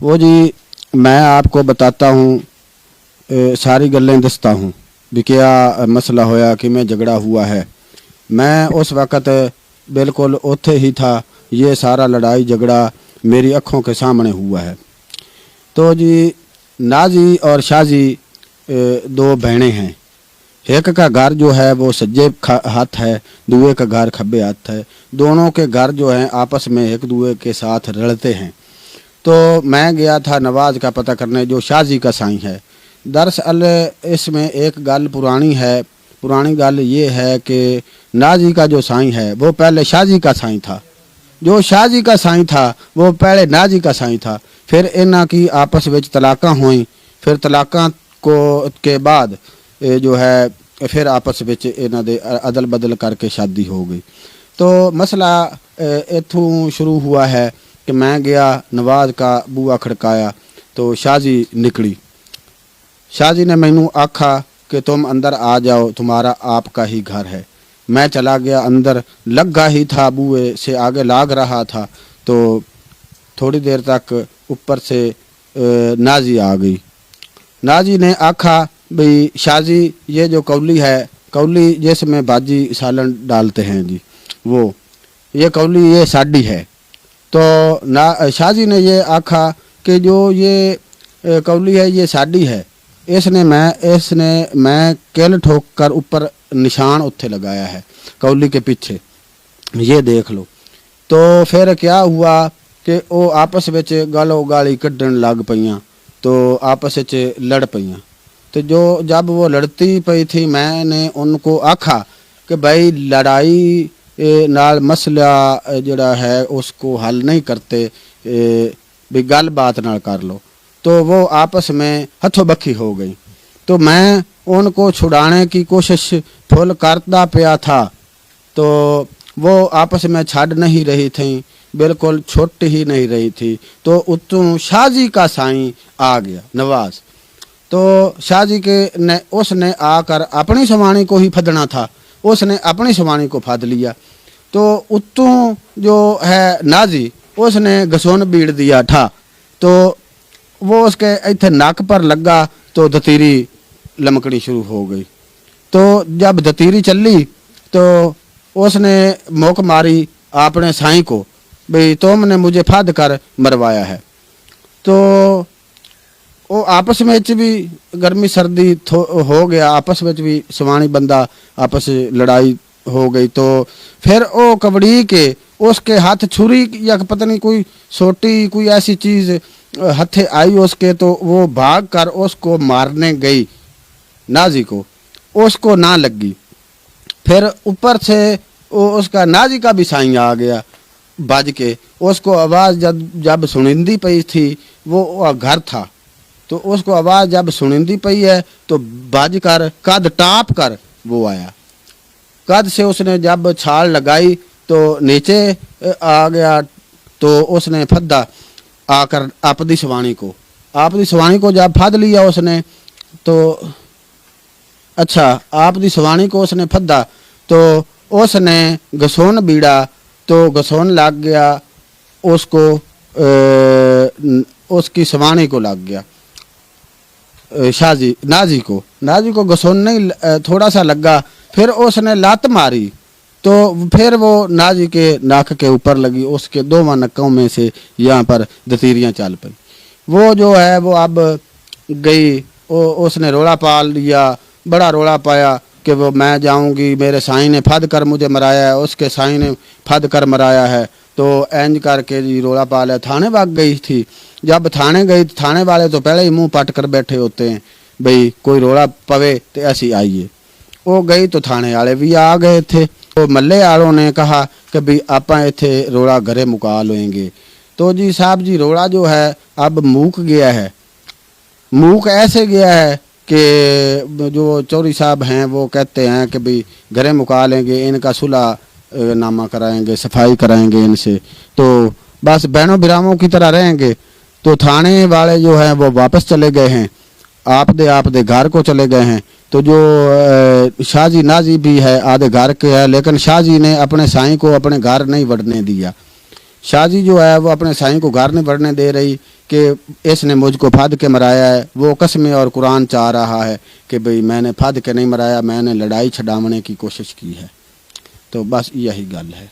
वो जी मैं आपको बताता हूँ, सारी गल्लें दसता हूँ भी क्या मसला होया कि मैं झगड़ा हुआ है। मैं उस वक़्त बिल्कुल उत्थे ही था, ये सारा लड़ाई झगड़ा मेरी आँखों के सामने हुआ है। तो जी नाजी और शाजी दो बहनें हैं। एक का घर जो है वो सज्जे हाथ है, दूए का घर खब्बे हाथ है। दोनों के घर जो हैं आपस में एक दूए के साथ रलते हैं। तो मैं गया था नवाज का पता करने, जो शाजी का साईं है। दरअसल इसमें एक गल पुरानी है। पुरानी गल ये है कि नाजी का जो साईं है वो पहले शाजी का साईं था, जो शाजी का साईं था वो पहले नाजी का साईं था। फिर इन्हां की आपस में तलाक़ां हुई, फिर तलाक़ां को के बाद जो है फिर आपस में इन्हां दे अदल बदल करके शादी हो गई। तो मसला इत्थों शुरू हुआ है कि मैं गया, नवाज का बूआ खड़काया तो शाजी निकली। शाजी ने मैनू आखा कि तुम अंदर आ जाओ, तुम्हारा आपका ही घर है। मैं चला गया अंदर, लगा ही था, बूए से आगे लाग रहा था। तो थोड़ी देर तक ऊपर से नाजी आ गई। नाजी ने आखा भाई शाजी, ये जो कौली है, कौली जिसमें भाजी सालन डालते हैं जी, वो ये कौली ये साड़ी है। तो ना शाजी ने ये आखा कि जो ये कौली है ये साड़ी है। इसने मैं किल ठोक कर ऊपर निशान उत्थे लगाया है कौली के पीछे, ये देख लो। तो फिर क्या हुआ कि वो आपस में गालो गाली कढ़न लग पईयां, तो आपस में लड़ पईयां। तो जो जब वो लड़ती पई थी, मैंने उनको आखा कि भाई लड़ाई नाल मसला जड़ा है उसको हल नहीं करते, भी गल बात नाल कर लो। तो वो आपस में हथो बखी हो गई। तो मैं उनको छुड़ाने की कोशिश फुल करता पिया था, तो वो आपस में छड़ नहीं रही थी, बिल्कुल छुट ही नहीं रही थी। तो उतों शाजी का साईं आ गया नवाज। तो शाजी के ने उसने आकर अपनी सवाणी को ही फदना था, उसने अपनी सवाणी को फद लिया। तो उतों जो है नाजी, उसने घसुन बीड़ दिया था। तो वो उसके इत्थे नाक पर लगा तो दतीरी लमकनी शुरू हो गई। तो जब दतीरी चली तो उसने मुक मारी अपने साईं को, भाई तुमने मुझे फद कर मरवाया है। तो वो आपस में भी गर्मी सर्दी हो गया, आपस में भी सवानी बंदा आपस लड़ाई हो गई। तो फिर वो कबड़ी के उसके हाथ छुरी या पता नहीं कोई सोटी कोई ऐसी चीज़ हथे आई उसके, तो वो भाग कर उसको मारने गई नाजी को, उसको ना लगी। फिर ऊपर से वो उसका नाजी का भी साईं आ गया बज के, उसको आवाज़ जब सुनिंदी पई थी, वो घर था। तो उसको आवाज़ जब सुनिंदी पई है तो बज कर कद टाँप कर वो आया। कद से उसने जब छाल लगाई तो नीचे आ गया। तो उसने फद्दा आकर आपदी सवाणी को जब फद लिया उसने, तो अच्छा आपदी सवाणी को उसने फद्दा तो उसने घसुन बीड़ा, तो घसुन लग गया उसको, उसकी सवाणी को लग गया, नाजी को घसुन नहीं थोड़ा सा लगा। फिर उसने लात मारी तो फिर वो नाजी के नाक के ऊपर लगी, उसके दो नक्कों में से यहाँ पर दतीरियाँ चल पई। वो जो है वो अब गई, उसने रोला पाल लिया, बड़ा रोला पाया कि वो मैं जाऊंगी, मेरे साईं ने फद कर मुझे मराया है, उसके साईं ने फद कर मराया है। तो इंज करके जी रोला पाल थाने भाग गई थी। जब थाने गई, थाने वाले तो पहले ही मुंह पट कर बैठे होते हैं, भाई कोई रोला पवे तो ऐसी आइए। वो गई तो थाने वाले भी आ गए थे। तो मल्ले वालों ने कहा कि भाई आप इत्थे रोला घरे मुका लेंगे। तो जी साहब जी रोला जो है अब मूक गया है, मूक ऐसे गया है कि जो चौधरी साहब हैं वो कहते हैं कि भाई घरे मुका लेंगे, इनका सुलह नामा कराएंगे, सफाई कराएंगे इनसे, तो बस बहनों बिरामों की तरह रहेंगे। तो थाने वाले जो हैं वो वापस चले गए हैं, आपदे घर को चले गए हैं। तो जो शाहजी नाजी भी है आधे घर के है, लेकिन शाहजी ने अपने साईं को अपने घर नहीं बढ़ने दिया। شازی جو ہے وہ اپنے سائیں کو گھر نہیں بڑھنے دے رہی کہ اس نے مجھ کو پھد کے مرایا ہے، وہ قسمیں اور قرآن چاہ رہا ہے کہ بھئی میں نے پھد کے نہیں مرایا، میں نے لڑائی چھڈاونے کی کوشش کی ہے۔ تو بس یہی گل ہے۔